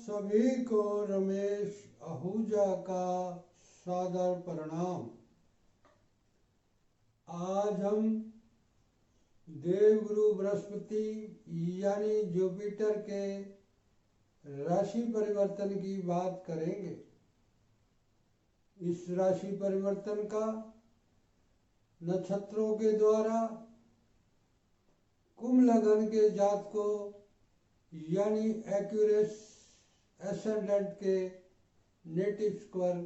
सभी को रमेश आहूजा का सादर प्रणाम। आज हम देवगुरु बृहस्पति यानी जुपिटर के राशि परिवर्तन की बात करेंगे। इस राशि परिवर्तन का नक्षत्रों के द्वारा कुंभ लग्न के जातकों यानी एक्यूरेस एसेंडेंट के नेटिव स्क्वायर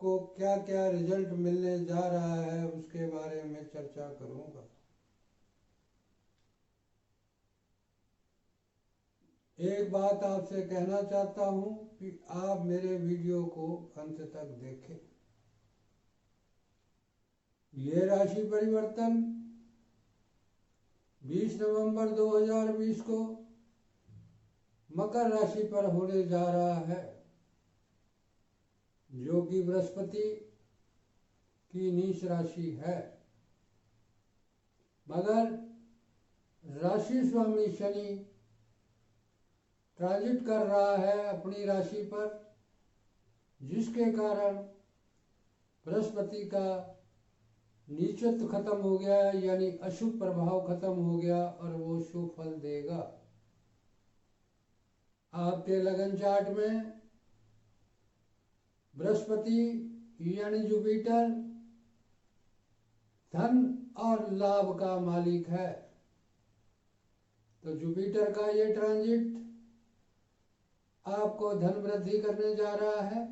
को क्या क्या रिजल्ट मिलने जा रहा है उसके बारे में चर्चा करूंगा। एक बात आपसे कहना चाहता हूं कि आप मेरे वीडियो को अंत तक देखें। ये राशि परिवर्तन 20 नवंबर 2020 को मकर राशि पर होने जा रहा है, जो कि बृहस्पति की नीच राशि है। मगर राशि स्वामी शनि ट्रांजिट कर रहा है अपनी राशि पर, जिसके कारण बृहस्पति का नीचत्व खत्म हो गया, यानी अशुभ प्रभाव खत्म हो गया और वो शुभ फल देगा। आपके लगन चार्ट में बृहस्पति यानी जुपिटर धन और लाभ का मालिक है, तो जुपिटर का ये ट्रांजिट आपको धन वृद्धि करने जा रहा है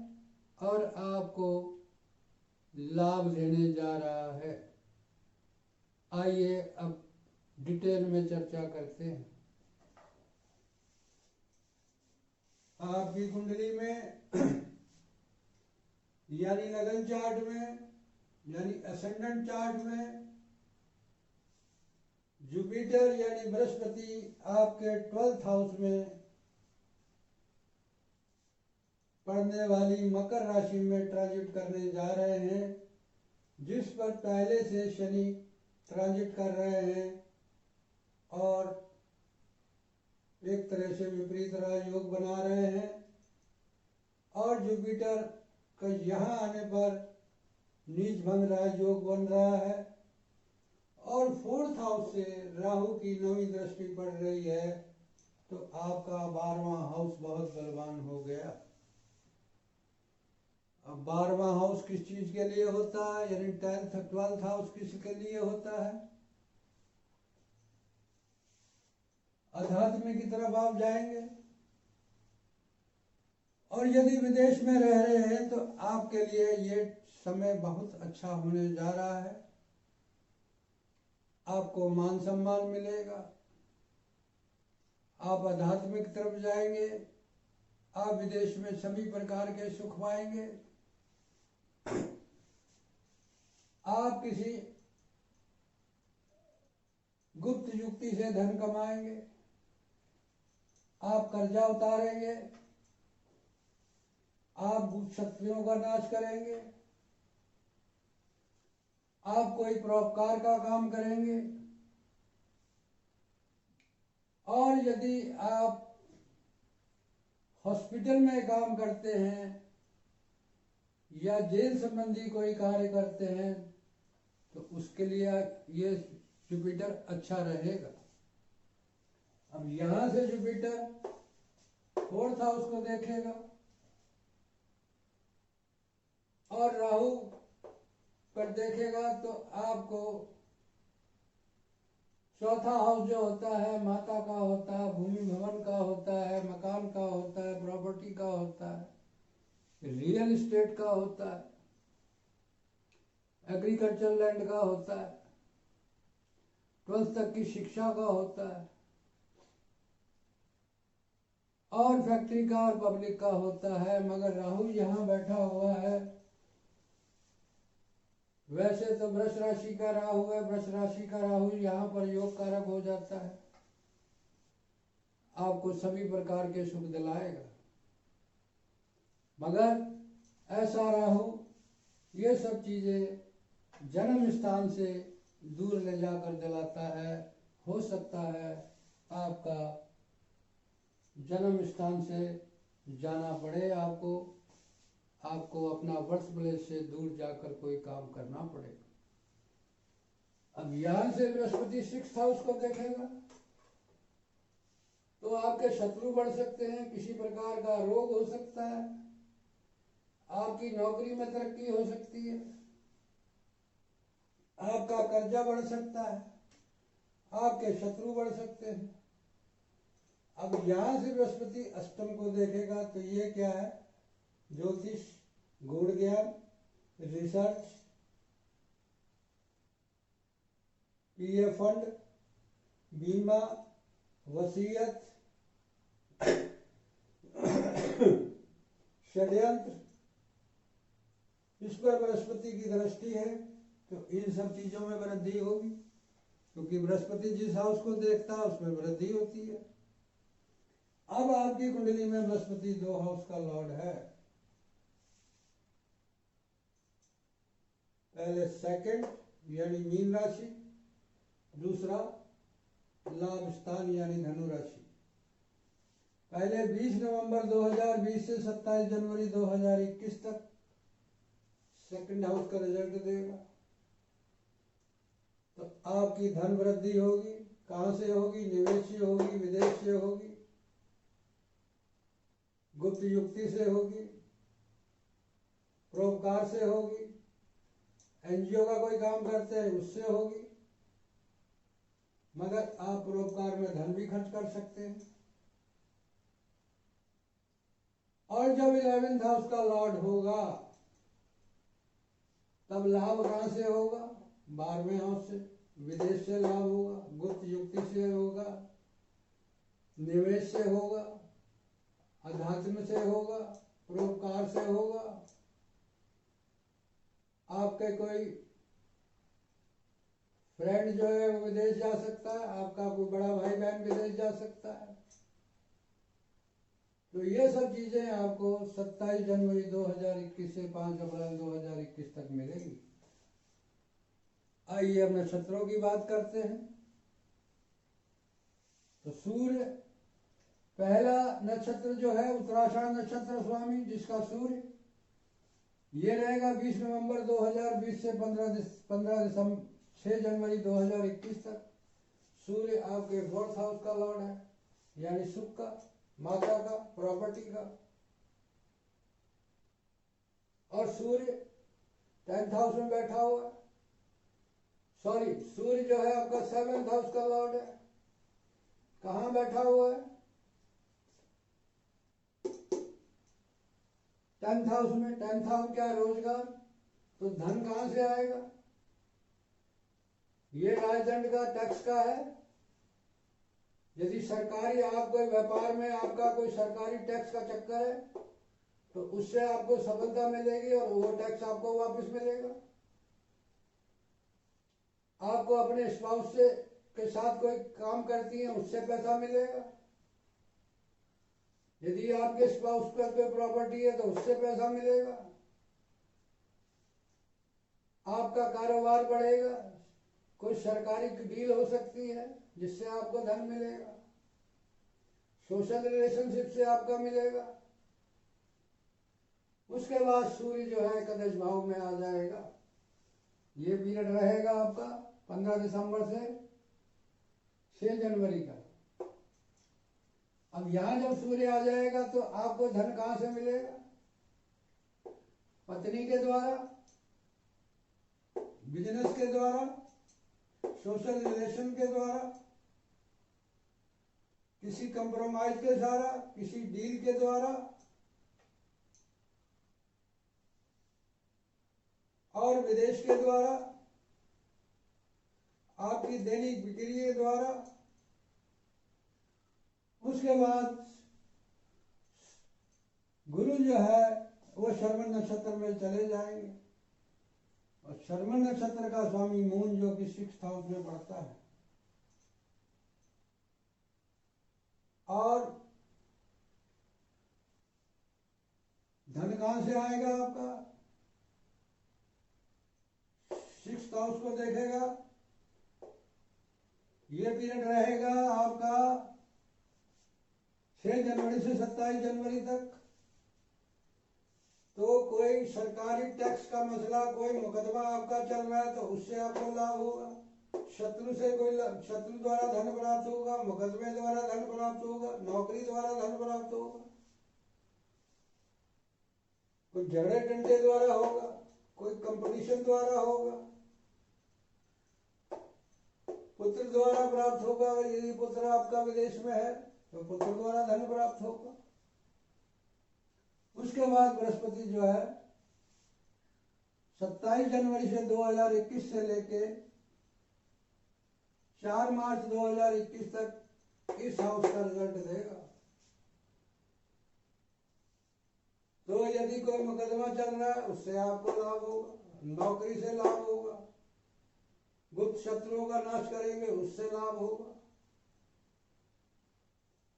और आपको लाभ देने जा रहा है। आइए अब डिटेल में चर्चा करते हैं। आपकी कुंडली में यानी लगन चार्ट में यानी असेंडेंट चार्ट में जुपिटर यानी बृहस्पति आपके 12th हाउस में पड़ने वाली मकर राशि में ट्रांजिट करने जा रहे हैं, जिस पर पहले से शनि ट्रांजिट कर रहे हैं और एक तरह से विपरीत राजयोग बना रहे हैं। और जुपिटर का यहाँ आने पर नीच भंग राजयोग बन रहा है और 4th हाउस से राहु की 9वीं दृष्टि पड़ रही है, तो आपका 12वां हाउस बहुत बलवान हो गया। अब 12वां हाउस किस चीज के लिए होता है, यानी 12th हाउस किसके लिए होता है? अध्यात्म की तरफ आप जाएंगे और यदि विदेश में रह रहे हैं तो आपके लिए ये समय बहुत अच्छा होने जा रहा है। आपको मान सम्मान मिलेगा, आप आध्यात्मिक तरफ जाएंगे, आप विदेश में सभी प्रकार के सुख पाएंगे। आप किसी गुप्त युक्ति से धन कमाएंगे, आप कर्जा उतारेंगे, आप गुप्त शक्तियों का नाश करेंगे, आप कोई परोपकार का काम करेंगे। और यदि आप हॉस्पिटल में काम करते हैं या जेल संबंधी कोई कार्य करते हैं तो उसके लिए ये जुपिटर अच्छा रहेगा। अब यहां से जुपिटर 4th हाउस को देखेगा और राहु पर देखेगा, तो आपको 4था हाउस जो होता है माता का होता है, भूमि भवन का होता है, मकान का होता है, प्रॉपर्टी का होता है, रियल एस्टेट का होता है, एग्रीकल्चर लैंड का होता है, 12th तक की शिक्षा का होता है और फैक्ट्री का और पब्लिक का होता है। मगर राहु यहाँ बैठा हुआ है। वैसे तो वृष राशि का राहु है, वृष राशि का राहु यहाँ पर योग कारक हो जाता है, आपको सभी प्रकार के सुख दिलाएगा। मगर ऐसा राहु ये सब चीजें जन्म स्थान से दूर ले जाकर दिलाता है। हो सकता है आपका जन्म स्थान से जाना पड़े, आपको अपना वर्क प्लेस से दूर जाकर कोई काम करना पड़ेगा। अब यहाँ से बृहस्पति 6th हाउस को देखेगा तो आपके शत्रु बढ़ सकते हैं, किसी प्रकार का रोग हो सकता है, आपकी नौकरी में तरक्की हो सकती है, आपका कर्जा बढ़ सकता है, आपके शत्रु बढ़ सकते हैं। अब यहां से बृहस्पति अष्टम को देखेगा तो ये क्या है? ज्योतिष, गूढ़ ज्ञान, रिसर्च, पीएफ फंड, बीमा, वसीयत, षड्यंत्र, इस पर बृहस्पति की दृष्टि है तो इन सब चीजों में वृद्धि होगी, क्योंकि बृहस्पति जिस हाउस को देखता है उसमें वृद्धि होती है। अब आपकी कुंडली में बृहस्पति 2 हाउस का लॉर्ड है। पहले सेकंड यानी मीन राशि, दूसरा लाभ स्थान यानी धनु राशि। पहले 20 नवंबर 2020 से 27 जनवरी 2021 तक सेकंड हाउस का रिजल्ट देगा। तो आपकी धन वृद्धि होगी। कहां से होगी? निवेश से होगी, विदेश से होगी, गुप्त युक्ति से होगी, परोपकार से होगी, एनजीओ का कोई काम करते हैं उससे होगी। मगर आप परोपकार में धन भी खर्च कर सकते हैं। और जब 11th हाउस का लॉर्ड होगा तब लाभ कहां से होगा? 12वें हाउस से। विदेश से लाभ होगा, गुप्त युक्ति से होगा, निवेश से होगा, अध्यात्म से होगा, परोपकार से होगा। आपके कोई फ्रेंड जो है वो विदेश जा सकता है, आपका कोई बड़ा भाई बहन विदेश जा सकता है। तो ये सब चीजें आपको 27 जनवरी 2021 से 5 अप्रैल 2021 तक मिलेगी। आइए अब नक्षत्रों की बात करते हैं। तो सूर्य, पहला नक्षत्र जो है उत्तराषाढ़ नक्षत्र स्वामी, जिसका सूर्य ये रहेगा 20 नवंबर 2020 से 6 जनवरी 2021 तक। सूर्य आपके 4th हाउस का लॉर्ड है, यानी सुख का, माता का, प्रॉपर्टी का। और सूर्य 10th हाउस में बैठा हुआ है। सॉरी, सूर्य जो है आपका 7th हाउस का लॉर्ड है। कहां बैठा हुआ है? 10th हाउस में। 10th हाउस क्या है? रोजगार। तो धन कहां से आएगा? ये राजदंड का, टैक्स का है। यदि सरकारी, आप कोई व्यापार में आपका कोई सरकारी टैक्स का चक्कर है तो उससे आपको सफलता मिलेगी और वो टैक्स आपको वापस मिलेगा। आपको अपने स्पाउस से के साथ कोई काम करती है उससे पैसा मिलेगा। यदि आपके स्पाउस पर कोई प्रॉपर्टी है तो उससे पैसा मिलेगा। आपका कारोबार बढ़ेगा। कोई सरकारी डील हो सकती है जिससे आपको धन मिलेगा। सोशल रिलेशनशिप से आपका मिलेगा। उसके बाद सूर्य जो है एकादश भाव में आ जाएगा। ये पीरियड रहेगा आपका 15 दिसंबर से 6 जनवरी का। अब यहां जब सूर्य आ जाएगा तो आपको धन कहां से मिलेगा? पत्नी के द्वारा, बिजनेस के द्वारा, सोशल रिलेशन के द्वारा, किसी कंप्रोमाइज के द्वारा, किसी डील के द्वारा, और विदेश के द्वारा, आपकी दैनिक बिक्री के द्वारा। उसके बाद गुरु जो है वो श्रवण नक्षत्र में चले जाएंगे और श्रवण नक्षत्र का स्वामी मून जो कि 6th हाउस में पड़ता है। और धन कहां से आएगा आपका? 6th हाउस को देखेगा। ये पीरियड रहेगा आपका 6 जनवरी से 27 जनवरी तक। तो कोई सरकारी टैक्स का मसला, कोई मुकदमा आपका चल रहा है तो उससे आपको लाभ होगा। शत्रु से कोई शत्रु द्वारा धन प्राप्त होगा, मुकदमे द्वारा धन प्राप्त होगा, नौकरी द्वारा धन प्राप्त होगा, कोई झगड़े टंटे द्वारा होगा, कोई कंपटीशन द्वारा होगा, पुत्र द्वारा प्राप्त होगा। यदि पुत्र आपका विदेश में है तो पुत्र द्वारा धन प्राप्त होगा। उसके बाद बृहस्पति जो है 27 जनवरी से 2021 से लेके 4 मार्च 2021 तक इस हाउस का रिजल्ट देगा। तो यदि कोई मुकदमा चल रहा है उससे आपको लाभ होगा, नौकरी से लाभ होगा, गुप्त शत्रुओं का नाश करेंगे उससे लाभ होगा,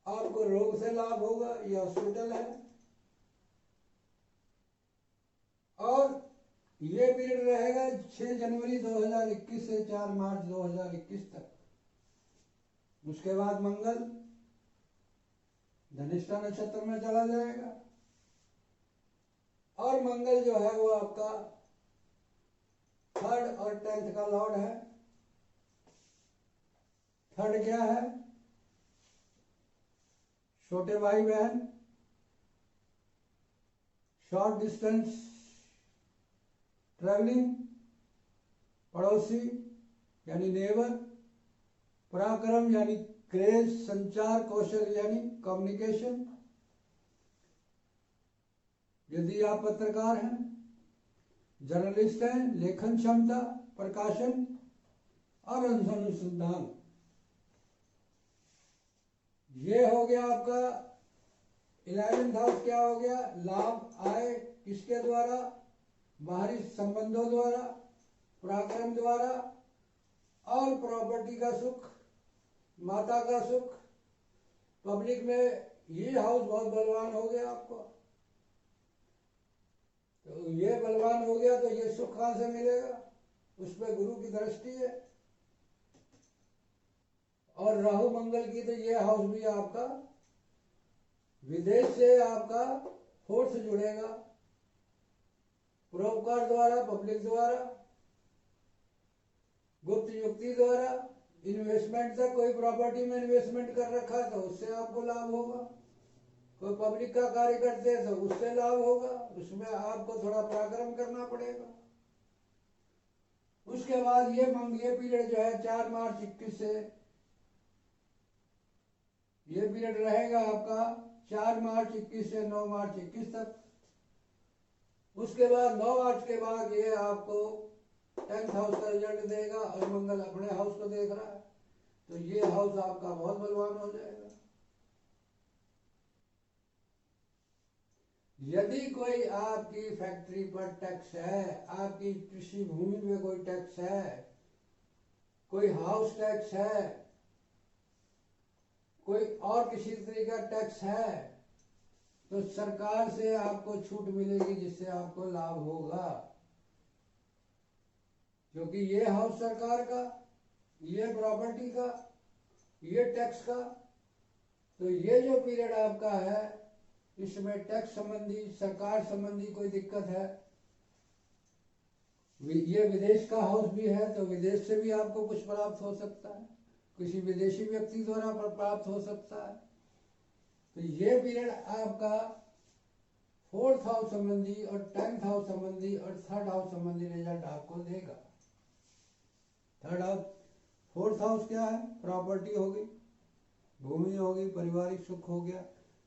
आपको रोग से लाभ होगा, ये हॉस्पिटल है। और ये पीरियड रहेगा 6 जनवरी 2021 से 4 मार्च 2021 तक। उसके बाद मंगल धनिष्ठा नक्षत्र में चला जाएगा और मंगल जो है वो आपका 3rd और 10th का लॉर्ड है। 3rd क्या है? छोटे भाई बहन, शॉर्ट डिस्टेंस ट्रैवलिंग, पड़ोसी यानी नेबर, पराक्रम यानी क्रेज, संचार कौशल यानी कम्युनिकेशन। यदि आप पत्रकार हैं, जर्नलिस्ट हैं, लेखन क्षमता, प्रकाशन और अनुसंधान। ये हो गया आपका 11th हाउस। क्या हो गया? लाभ आए किसके द्वारा? बाहरी संबंधों द्वारा, पराक्रम द्वारा और प्रॉपर्टी का सुख, माता का सुख। पब्लिक में ये हाउस बहुत बलवान हो गया आपको, तो ये बलवान हो गया तो ये सुख कहां से मिलेगा? उसमें गुरु की दृष्टि है और राहु मंगल की, तो ये हाउस भी आपका विदेश से आपका 4th जुड़ेगा, परोपकार द्वारा, पब्लिक द्वारा, गुप्त युक्ति द्वारा, इन्वेस्टमेंट तक। कोई प्रॉपर्टी में इन्वेस्टमेंट कर रखा है तो उससे आपको लाभ होगा, कोई पब्लिक का कार्य करते हैं तो उससे लाभ होगा, उसमें आपको थोड़ा पराक्रम करना पड़ेगा। उसके बाद ये पीरियड जो है 4 मार्च 21 से, ये पीरियड रहेगा आपका 4 मार्च 21 से 9 मार्च 21 तक। उसके बाद 9 मार्च के बाद ये आपको 10th हाउस का रिजल्ट देगा और मंगल अपने हाउस को देख रहा है, तो ये हाउस आपका बहुत बलवान हो जाएगा। यदि कोई आपकी फैक्ट्री पर टैक्स है, आपकी कृषि भूमि में कोई टैक्स है, कोई हाउस टैक्स है, कोई और किसी तरीके का टैक्स है, तो सरकार से आपको छूट मिलेगी जिससे आपको लाभ होगा, क्योंकि ये हाउस सरकार का, ये प्रॉपर्टी का, ये टैक्स का। तो ये जो पीरियड आपका है इसमें टैक्स संबंधी, सरकार संबंधी कोई दिक्कत है, ये विदेश का हाउस भी है तो विदेश से भी आपको कुछ प्राप्त हो सकता है, किसी विदेशी व्यक्ति द्वारा प्राप्त हो सकता है। तो ये पीरियड आपका 4th हाउस संबंधी और 10th हाउस संबंधी और 3rd हाउस संबंधी रिजल्ट आपको देगा। 4th हाउस क्या है? प्रॉपर्टी होगी, भूमि होगी, पारिवारिक सुख हो गया।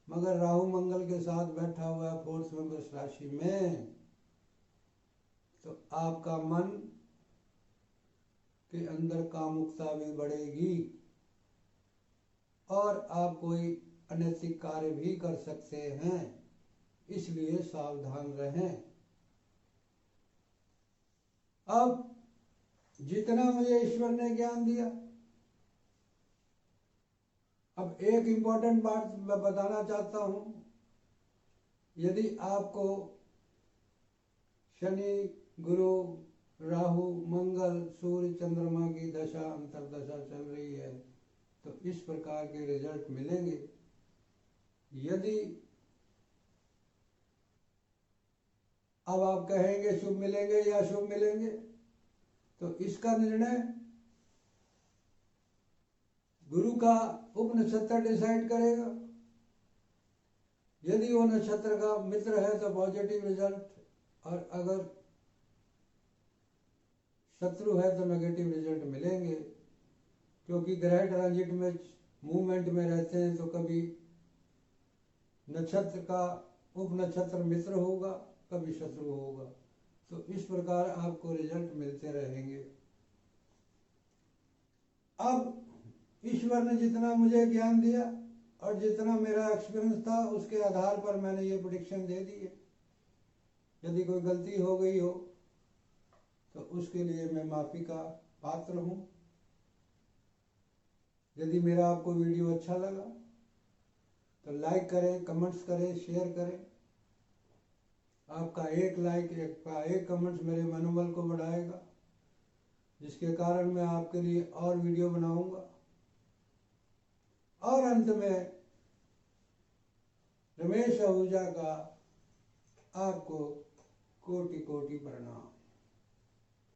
मगर राहु मंगल के साथ बैठा हुआ है 4th में वृष राशि में, तो आपका मन के अंदर कामुकता भी बढ़ेगी और आप कोई अनैतिक कार्य भी कर सकते हैं, इसलिए सावधान रहें। अब जितना मुझे ईश्वर ने ज्ञान दिया, अब एक इम्पोर्टेंट बात मैं बताना चाहता हूं। यदि आपको शनि, गुरु, राहु, मंगल, सूर्य, चंद्रमा की दशा, अंतरदशा चल रही है तो इस प्रकार के रिजल्ट मिलेंगे। यदि अब आप कहेंगे शुभ मिलेंगे या शुभ मिलेंगे, तो इसका निर्णय गुरु का उपनक्षत्र डिसाइड करेगा। यदि वो नक्षत्र का मित्र है तो पॉजिटिव रिजल्ट, और अगर शत्रु है तो नेगेटिव रिजल्ट मिलेंगे। क्योंकि ग्रह ट्रांजिट में मूवमेंट में रहते हैं, तो कभी नक्षत्र का उपनक्षत्र मित्र होगा, कभी शत्रु होगा। तो इस प्रकार आपको रिजल्ट मिलते रहेंगे। अब ईश्वर ने जितना मुझे ज्ञान दिया और जितना मेरा एक्सपीरियंस था, उसके आधार पर मैंने ये प्रेडिक्शन दे दी है। यदि कोई गलती हो गई हो तो उसके लिए मैं माफ़ी का पात्र हूँ। यदि मेरा आपको वीडियो अच्छा लगा तो लाइक करें, कमेंट्स करें, शेयर करें। आपका एक लाइक, एक कमेंट्स मेरे मनोबल को बढ़ाएगा, जिसके कारण मैं आपके लिए और वीडियो बनाऊंगा। और अंत में रमेश आहूजा का आपको कोटि कोटि प्रणाम।